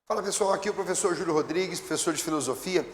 Fala pessoal, aqui é o professor Júlio Rodrigues, professor de filosofia,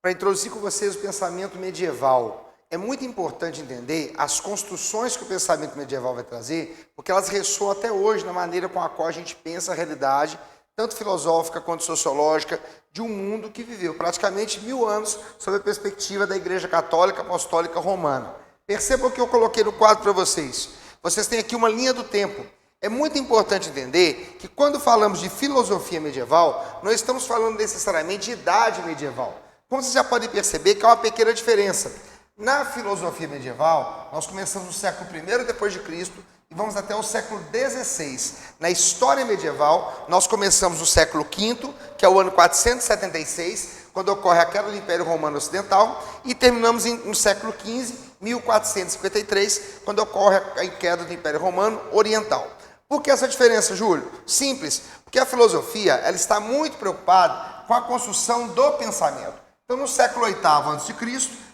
para introduzir com vocês o pensamento medieval. É muito importante entender as construções que o pensamento medieval vai trazer, porque elas ressoam até hoje na maneira com a qual a gente pensa a realidade, tanto filosófica quanto sociológica, de um mundo que viveu praticamente 1000 anos sob a perspectiva da Igreja Católica Apostólica Romana. Percebam o que eu coloquei no quadro para vocês. Vocês têm aqui uma linha do tempo. É muito importante entender que quando falamos de filosofia medieval, não estamos falando necessariamente de idade medieval. Como vocês já podem perceber que há uma pequena diferença. Na filosofia medieval, nós começamos no século I depois de Cristo e vamos até o século XVI. Na história medieval, nós começamos no século V, que é o ano 476, quando ocorre a queda do Império Romano Ocidental, e terminamos no século XV, 1453, quando ocorre a queda do Império Romano Oriental. Por que essa diferença, Júlio? Simples, porque a filosofia ela está muito preocupada com a construção do pensamento. Então, no século VIII a.C.,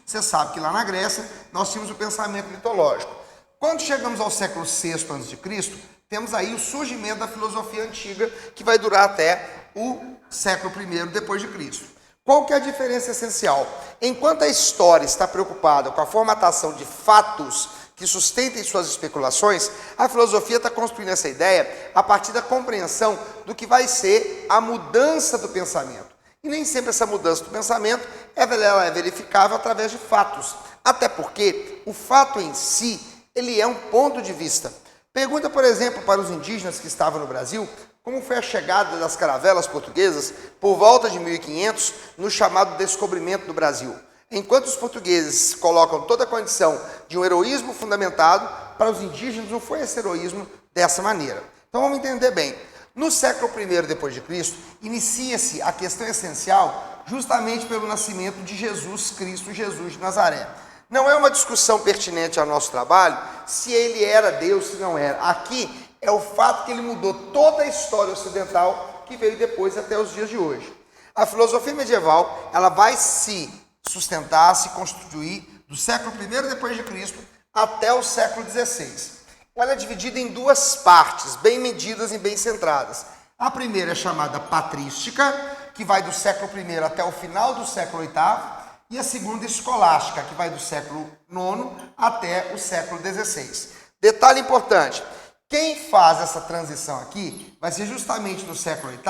você sabe que lá na Grécia nós tínhamos o pensamento mitológico. Quando chegamos ao século VI a.C., temos aí o surgimento da filosofia antiga, que vai durar até o século I depois de Cristo. Qual que é a diferença essencial? Enquanto a história está preocupada com a formatação de fatos que sustentem suas especulações, a filosofia está construindo essa ideia a partir da compreensão do que vai ser a mudança do pensamento. E nem sempre essa mudança do pensamento ela é verificável através de fatos. Até porque o fato em si, ele é um ponto de vista. Pergunta, por exemplo, para os indígenas que estavam no Brasil, como foi a chegada das caravelas portuguesas por volta de 1500 no chamado descobrimento do Brasil. Enquanto os portugueses colocam toda a condição de um heroísmo fundamentado, para os indígenas não foi esse heroísmo dessa maneira. Então vamos entender bem. No século I depois de Cristo, inicia-se a questão essencial justamente pelo nascimento de Jesus Cristo, Jesus de Nazaré. Não é uma discussão pertinente ao nosso trabalho se ele era Deus, se não era. Aqui é o fato que ele mudou toda a história ocidental que veio depois até os dias de hoje. A filosofia medieval ela vai se sustentar, se constituir do século I depois de Cristo até o século XVI. Ela é dividida em duas partes, bem medidas e bem centradas. A primeira é chamada patrística, que vai do século I até o final do século VIII, e a segunda escolástica, que vai do século IX até o século XVI. Detalhe importante, quem faz essa transição aqui vai ser justamente no século VIII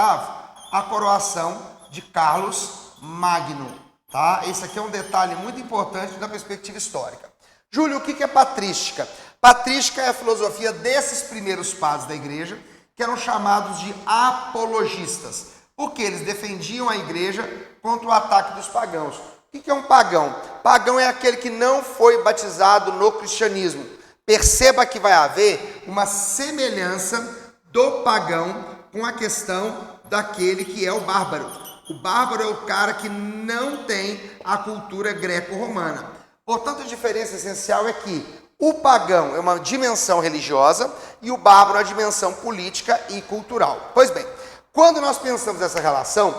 a coroação de Carlos Magno. Tá? Esse aqui é um detalhe muito importante da perspectiva histórica. Júlio, o que é patrística? Patrística é a filosofia desses primeiros padres da igreja, que eram chamados de apologistas, porque eles defendiam a igreja contra o ataque dos pagãos. O que é um pagão? Pagão é aquele que não foi batizado no cristianismo. Perceba que vai haver uma semelhança do pagão com a questão daquele que é o bárbaro. O bárbaro é o cara que não tem a cultura greco-romana. Portanto, a diferença essencial é que o pagão é uma dimensão religiosa e o bárbaro é uma dimensão política e cultural. Pois bem, quando nós pensamos nessa relação,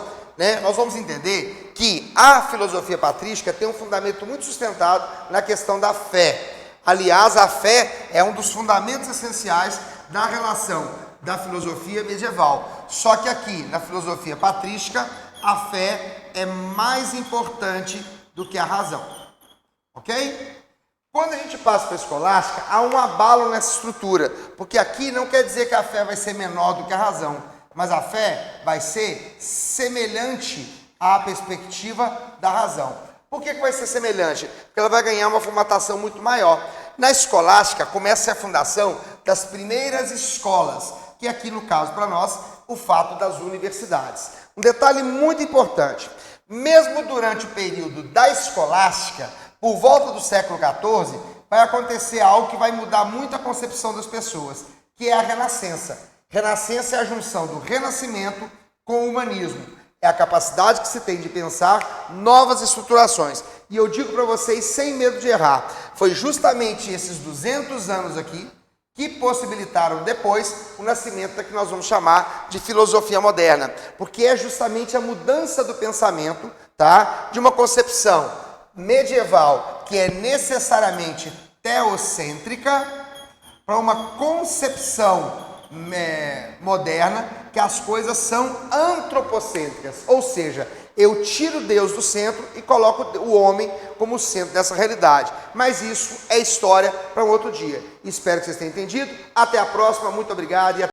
nós vamos entender que a filosofia patrística tem um fundamento muito sustentado na questão da fé. Aliás, a fé é um dos fundamentos essenciais da relação da filosofia medieval. Só que aqui, na filosofia patrística, a fé é mais importante do que a razão. Ok? Quando a gente passa para a escolástica, há um abalo nessa estrutura, porque aqui não quer dizer que a fé vai ser menor do que a razão, mas a fé vai ser semelhante à perspectiva da razão. Por que vai ser semelhante? Porque ela vai ganhar uma formatação muito maior. Na escolástica, começa a fundação das primeiras escolas, que aqui no caso para nós, o fato das universidades. Um detalhe muito importante, mesmo durante o período da escolástica, por volta do século XIV, vai acontecer algo que vai mudar muito a concepção das pessoas, que é a Renascença. Renascença é a junção do Renascimento com o humanismo. É a capacidade que se tem de pensar novas estruturações. E eu digo para vocês, sem medo de errar, foi justamente esses 200 anos aqui que possibilitaram depois o nascimento da que nós vamos chamar de filosofia moderna, porque é justamente a mudança do pensamento, tá? De uma concepção medieval que é necessariamente teocêntrica para uma concepção moderna que as coisas são antropocêntricas, ou seja, eu tiro Deus do centro e coloco o homem como centro dessa realidade. Mas isso é história para um outro dia. Espero que vocês tenham entendido. Até a próxima, muito obrigado e